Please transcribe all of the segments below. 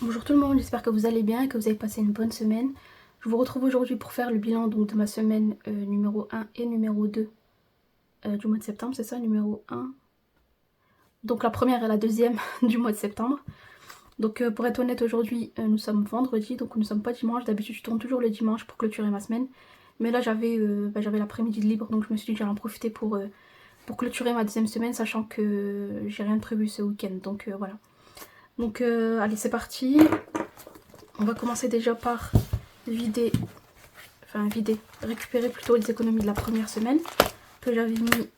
Bonjour tout le monde, j'espère que vous allez bien et que vous avez passé une bonne semaine. Je vous retrouve aujourd'hui pour faire le bilan donc, de ma semaine numéro 1 et numéro 2 du mois de septembre, c'est ça, numéro 1. Donc la première et la deuxième du mois de septembre. Donc pour être honnête, aujourd'hui nous sommes vendredi, donc nous ne sommes pas dimanche. D'habitude je tourne toujours le dimanche pour clôturer ma semaine. Mais là j'avais l'après-midi de libre, donc je me suis dit que j'allais en profiter pour clôturer ma deuxième semaine, sachant que j'ai rien de prévu ce week-end. Donc voilà. Donc allez, c'est parti. On va commencer déjà par récupérer plutôt les économies de la première semaine que j'avais mis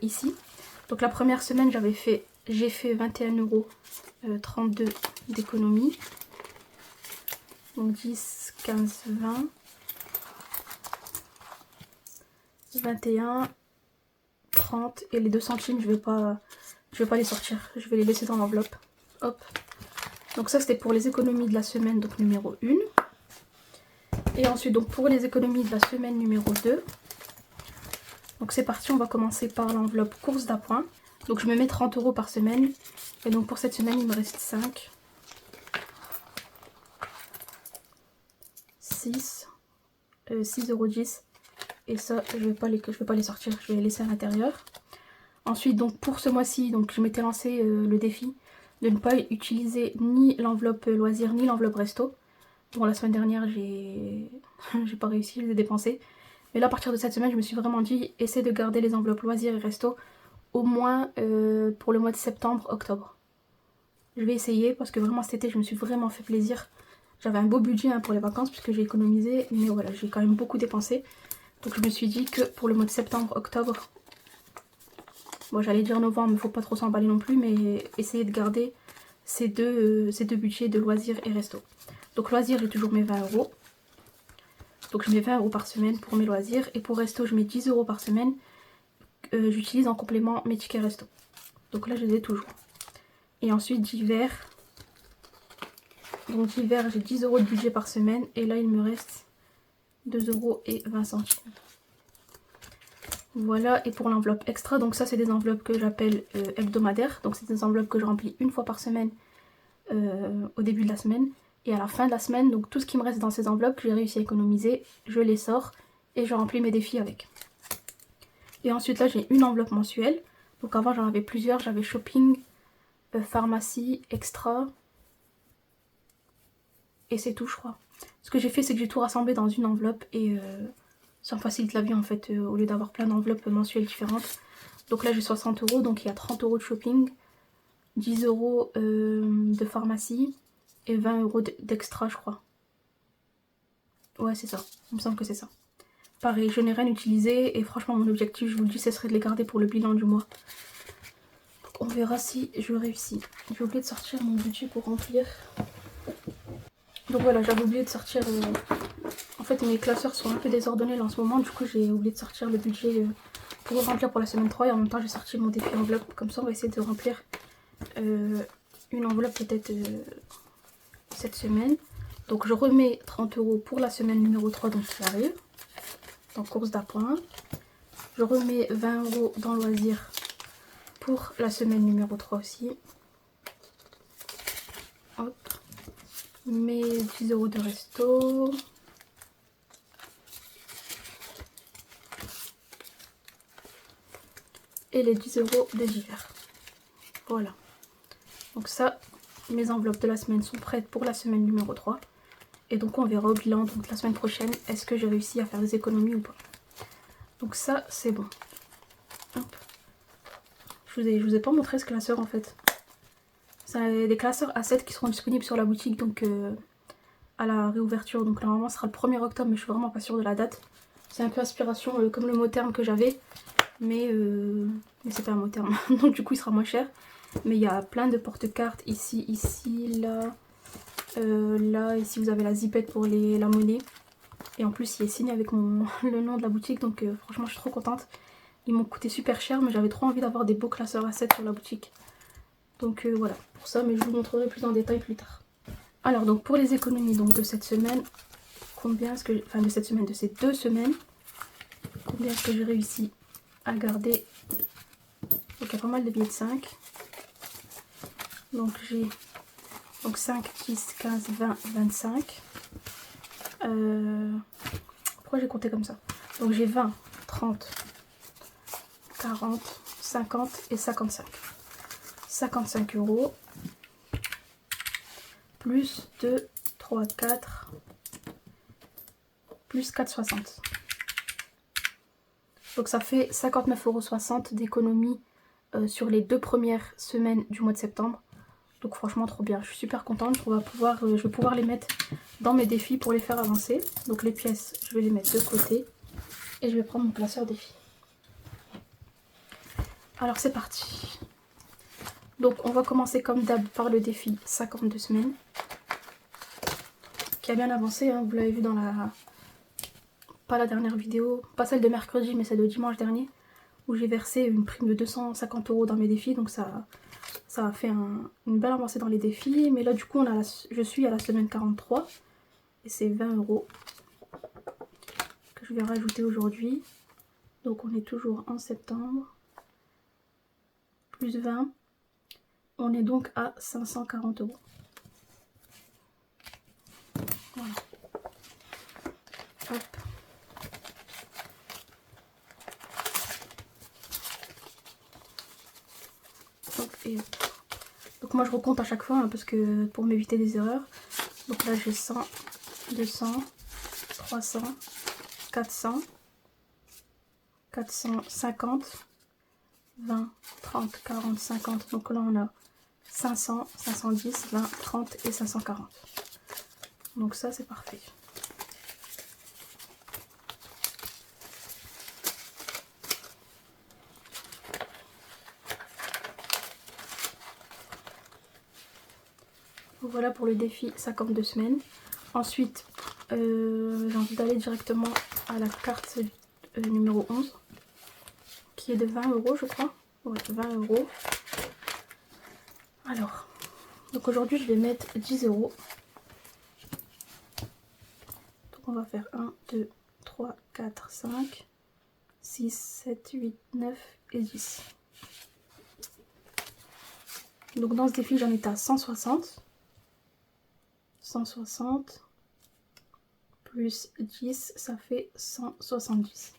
ici. Donc la première semaine j'ai fait 21,32 € d'économie. Donc 10, 15, 20, 21, 30 et les 2 centimes je vais pas les sortir, je vais les laisser dans l'enveloppe. Hop. Donc ça c'était pour les économies de la semaine donc numéro 1. Et ensuite donc pour les économies de la semaine numéro 2. Donc c'est parti, on va commencer par l'enveloppe course d'appoint. Donc je me mets 30 € par semaine. Et donc pour cette semaine il me reste 5, 6, 6,10 €. Et ça je vais pas les sortir, je vais les laisser à l'intérieur. Ensuite donc pour ce mois-ci, donc je m'étais lancé le défi de ne pas utiliser ni l'enveloppe loisir ni l'enveloppe resto. Bon la semaine dernière j'ai pas réussi, je les ai dépensés. Mais là à partir de cette semaine je me suis vraiment dit essaie de garder les enveloppes loisirs et resto au moins pour le mois de septembre, octobre. Je vais essayer parce que vraiment cet été je me suis vraiment fait plaisir. J'avais un beau budget pour les vacances puisque j'ai économisé, mais voilà j'ai quand même beaucoup dépensé. Donc je me suis dit que pour le mois de septembre, octobre, bon j'allais dire novembre mais faut pas trop s'emballer non plus, mais essayer de garder ces deux budgets de loisirs et resto. Donc loisirs j'ai toujours mes 20 €. Donc je mets 20 € par semaine pour mes loisirs et pour resto je mets 10 € par semaine. J'utilise en complément mes tickets resto. Donc là je les ai toujours. Et ensuite d'hiver. Donc d'hiver j'ai 10 € de budget par semaine et là il me reste 2,20 €. Voilà, et pour l'enveloppe extra, donc ça c'est des enveloppes que j'appelle hebdomadaires. Donc c'est des enveloppes que je remplis une fois par semaine au début de la semaine. Et à la fin de la semaine, donc tout ce qui me reste dans ces enveloppes que j'ai réussi à économiser, je les sors et je remplis mes défis avec. Et ensuite là j'ai une enveloppe mensuelle. Donc avant j'en avais plusieurs, j'avais shopping, pharmacie, extra. Et c'est tout je crois. Ce que j'ai fait c'est que j'ai tout rassemblé dans une enveloppe et ça me facilite la vie en fait au lieu d'avoir plein d'enveloppes mensuelles différentes. Donc là j'ai 60 €, donc il y a 30 € de shopping, 10 € de pharmacie et 20 € d'extra je crois. Ouais c'est ça, il me semble que c'est ça. Pareil, je n'ai rien utilisé et franchement mon objectif, je vous le dis, ce serait de les garder pour le bilan du mois. Donc on verra si je réussis. J'ai oublié de sortir mon budget pour remplir. Donc voilà, j'avais oublié de sortir... En fait mes classeurs sont un peu désordonnés là en ce moment, du coup j'ai oublié de sortir le budget pour le remplir pour la semaine 3 et en même temps j'ai sorti mon défi enveloppe. Comme ça on va essayer de remplir une enveloppe peut-être cette semaine. Donc je remets 30 € pour la semaine numéro 3 donc qui arrive. Dans course d'appoint. Je remets 20 € dans loisirs pour la semaine numéro 3 aussi. Hop. Mes 10 € de resto. Et les 10 € de d'hiver. Voilà. Donc ça, mes enveloppes de la semaine sont prêtes pour la semaine numéro 3. Et donc on verra au bilan donc la semaine prochaine est-ce que j'ai réussi à faire des économies ou pas. Donc ça c'est bon. Hop. Je vous ai pas montré ce classeur en fait. C'est des classeurs A7 qui seront disponibles sur la boutique donc à la réouverture. Donc normalement ce sera le 1er octobre mais je suis vraiment pas sûre de la date. C'est un peu inspiration comme le mot terme que j'avais. Mais c'est pas un mot terme. Donc du coup il sera moins cher. Mais il y a plein de porte-cartes ici, là. Là, ici vous avez la zipette pour la monnaie. Et en plus il est signé avec le nom de la boutique. Donc franchement je suis trop contente. Ils m'ont coûté super cher mais j'avais trop envie d'avoir des beaux classeurs A7 sur la boutique. Donc voilà pour ça, mais je vous montrerai plus en détail plus tard. Alors donc pour les économies donc, de cette semaine, combien est-ce que... Enfin de cette semaine, de ces 2 semaines, combien est-ce que j'ai réussi à garder. Donc il y a pas mal de billets de 5. Donc j'ai Donc 5, 10, 15, 20, 25. Pourquoi j'ai compté comme ça? Donc j'ai 20, 30, 40, 50 et 55. 55 € plus 2, 3, 4 plus 4,60. Donc ça fait 59,60 € d'économie sur les 2 premières semaines du mois de septembre. Donc franchement trop bien, je suis super contente. Je vais pouvoir les mettre dans mes défis pour les faire avancer. Donc les pièces, je vais les mettre de côté et je vais prendre mon classeur défi. Alors c'est parti. Donc on va commencer comme d'hab par le défi 52 semaines. Qui a bien avancé, hein, vous l'avez vu dans la... Pas la dernière vidéo, pas celle de mercredi mais celle de dimanche dernier. Où j'ai versé une prime de 250 € dans mes défis. Donc ça a fait une belle avancée dans les défis. Mais là du coup je suis à la semaine 43. Et c'est 20 € que je vais rajouter aujourd'hui. Donc on est toujours en septembre. Plus 20. On est donc à 540 €. Voilà. Hop. Hop et hop. Donc moi je recompte à chaque fois hein, parce que pour m'éviter des erreurs. Donc là j'ai 100, 200, 300, 400, 450, 20, 30, 40, 50. Donc là on a 500, 510, 20, 30 et 540. Donc ça c'est parfait. Voilà pour le défi 52 semaines. Ensuite, j'ai envie d'aller directement à la carte numéro 11, qui est de 20 € je crois. Ouais, 20 €. Alors, donc aujourd'hui je vais mettre 10 €. Donc on va faire 1, 2, 3, 4, 5, 6, 7, 8, 9 et 10. Donc dans ce défi j'en étais à 160. 160 plus 10, ça fait 170.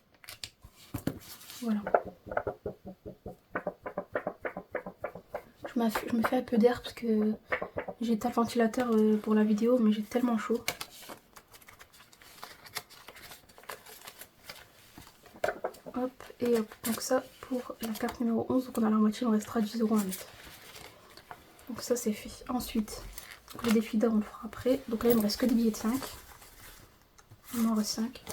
Voilà. Je me fais un peu d'air parce que j'ai éteint le ventilateur pour la vidéo, mais j'ai tellement chaud. Hop et hop. Donc ça pour la carte numéro 11, donc on a la moitié, il en restera 10 € à mettre. Donc ça c'est fait. Ensuite, le défi d'or on le fera après. Donc là il me reste que des billets de 5. Il m'en reste 5.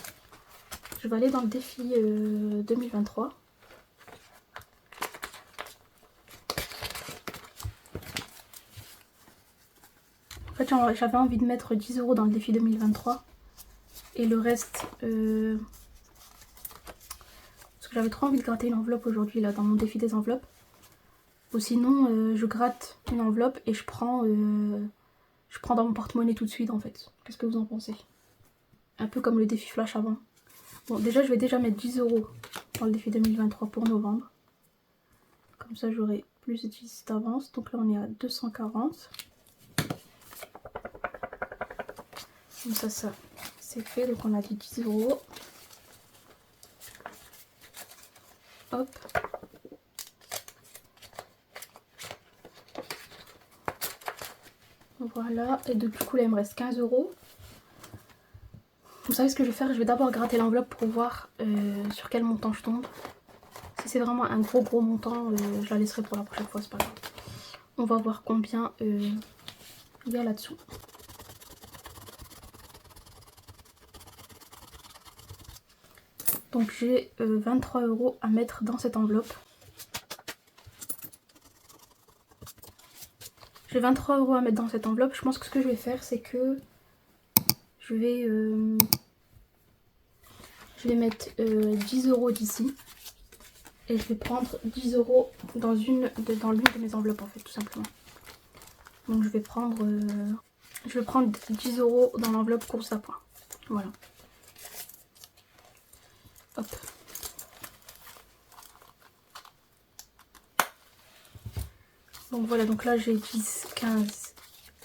Je vais aller dans le défi 2023. En fait j'avais envie de mettre 10 € dans le défi 2023. Et le reste... parce que j'avais trop envie de gratter une enveloppe aujourd'hui là dans mon défi des enveloppes. Ou sinon je gratte une enveloppe et je prends dans mon porte-monnaie tout de suite en fait. Qu'est-ce que vous en pensez? Un peu comme le défi flash avant. Bon déjà je vais déjà mettre 10 € dans le défi 2023 pour novembre. Comme ça j'aurai plus 10 d'avance. Donc là on est à 240. Comme ça c'est fait. Donc on a dit 10 €. Hop. Voilà. Et du coup là il me reste 15 €. Vous savez ce que je vais faire? Je vais d'abord gratter l'enveloppe pour voir sur quel montant je tombe. Si c'est vraiment un gros montant, je la laisserai pour la prochaine fois, c'est pas grave. On va voir combien il y a là-dessous. Donc j'ai 23 € à mettre dans cette enveloppe. J'ai 23 € à mettre dans cette enveloppe. Je pense que ce que je vais faire, c'est que je vais mettre 10 € d'ici. Et je vais prendre 10 € dans l'une de mes enveloppes en fait, tout simplement. Donc je vais prendre 10 € dans l'enveloppe course à points. Voilà. Hop. Donc voilà, donc là j'ai 10, 15,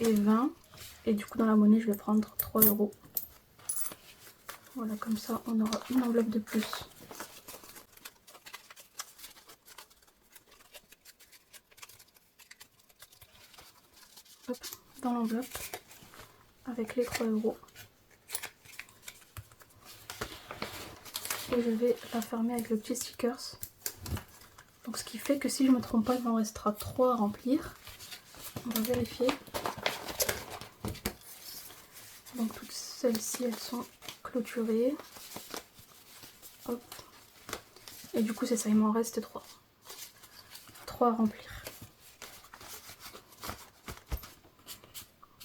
et 20. Et du coup dans la monnaie je vais prendre 3 €. Voilà, comme ça on aura une enveloppe de plus. Hop, dans l'enveloppe avec les 3 €. Et je vais la fermer avec le petit stickers. Donc ce qui fait que si je me trompe pas, il m'en restera 3 à remplir. On va vérifier. Donc toutes celles-ci elles sont clôturées. Hop. Et du coup c'est ça, il m'en reste 3. 3 à remplir.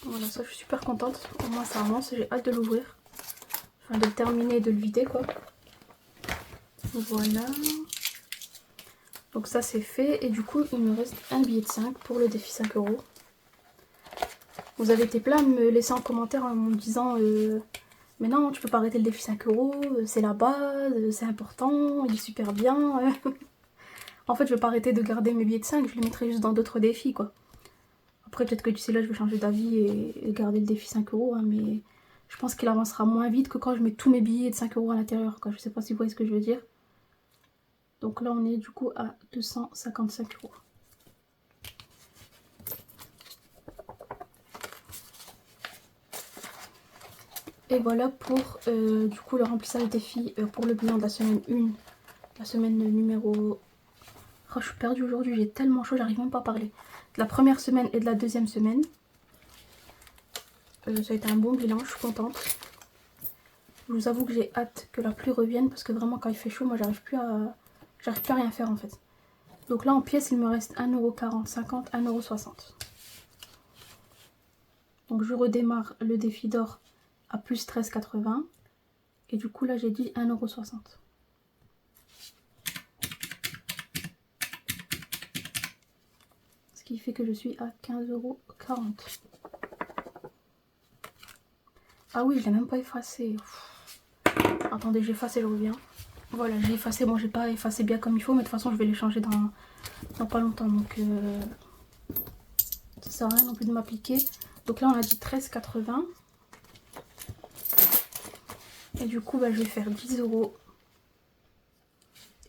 Voilà, ça je suis super contente. Au moins ça avance, j'ai hâte de l'ouvrir. Enfin de le terminer et de le vider quoi. Voilà. Donc ça c'est fait et du coup il me reste un billet de 5 pour le défi 5 €. Vous avez été plein à me laisser en commentaire en me disant mais non tu peux pas arrêter le défi 5 €, c'est la base, c'est important, il est super bien. En fait je vais pas arrêter de garder mes billets de 5, je les mettrai juste dans d'autres défis quoi. Après peut-être que d'ici là je vais changer d'avis et garder le défi 5 €, hein, mais je pense qu'il avancera moins vite que quand je mets tous mes billets de 5 € à l'intérieur quoi. Je sais pas si vous voyez ce que je veux dire. Donc là on est du coup à 255 €. Et voilà pour du coup le remplissage défi pour le bilan de la semaine 1, la semaine numéro... Oh, je suis perdue aujourd'hui, j'ai tellement chaud, j'arrive même pas à parler. De la première semaine et de la deuxième semaine. Ça a été un bon bilan, je suis contente. Je vous avoue que j'ai hâte que la pluie revienne parce que vraiment quand il fait chaud, moi j'arrive plus à rien faire en fait. Donc là en pièces il me reste 1,40 €, 50, 1,60 €. Donc je redémarre le défi d'or à plus 13,80 €. Et du coup là j'ai dit 1,60 €. Ce qui fait que je suis à 15,40 €. Ah oui, je l'ai même pas effacé. Attendez, j'efface et je reviens. Voilà, j'ai effacé. Bon, j'ai pas effacé bien comme il faut, mais de toute façon, je vais les changer dans pas longtemps. Donc, ça sert à rien non plus de m'appliquer. Donc là, on a dit 13,80 €. Et du coup, bah, je vais faire 10 €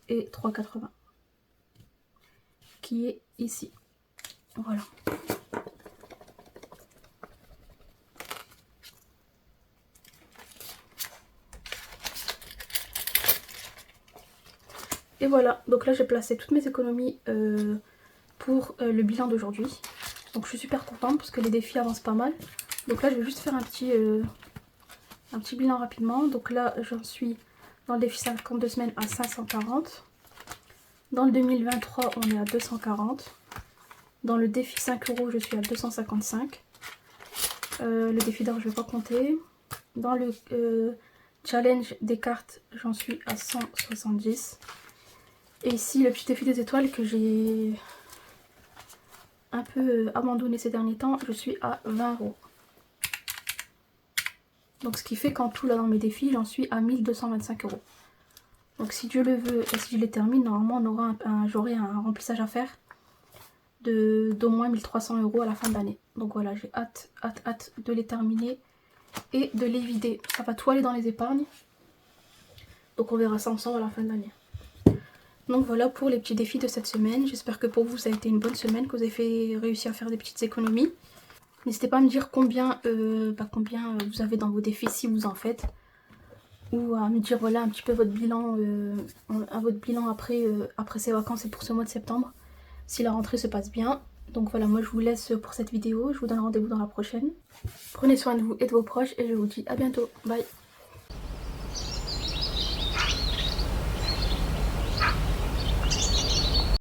et 3,80 € qui est ici. Voilà. Et voilà, donc là j'ai placé toutes mes économies pour le bilan d'aujourd'hui. Donc je suis super contente parce que les défis avancent pas mal. Donc là je vais juste faire un petit bilan rapidement. Donc là j'en suis dans le défi 52 semaines à 540. Dans le 2023 on est à 240. Dans le défi 5 € je suis à 255. Le défi d'or je vais pas compter. Dans le challenge des cartes j'en suis à 170. Et ici le petit défi des étoiles que j'ai un peu abandonné ces derniers temps, je suis à 20 €. Donc ce qui fait qu'en tout là dans mes défis j'en suis à 1225 €. Donc si Dieu le veut et si je les termine, normalement on aura j'aurai un remplissage à faire d'au moins 1300 € à la fin de l'année. Donc voilà, j'ai hâte de les terminer et de les vider. Ça va tout aller dans les épargnes. Donc on verra ça ensemble à la fin de l'année. Donc voilà pour les petits défis de cette semaine. J'espère que pour vous ça a été une bonne semaine, que vous avez réussi à faire des petites économies. N'hésitez pas à me dire combien vous avez dans vos défis si vous en faites. Ou à me dire voilà un petit peu votre bilan, après ces vacances et pour ce mois de septembre. Si la rentrée se passe bien. Donc voilà, moi je vous laisse pour cette vidéo. Je vous donne rendez-vous dans la prochaine. Prenez soin de vous et de vos proches et je vous dis à bientôt. Bye.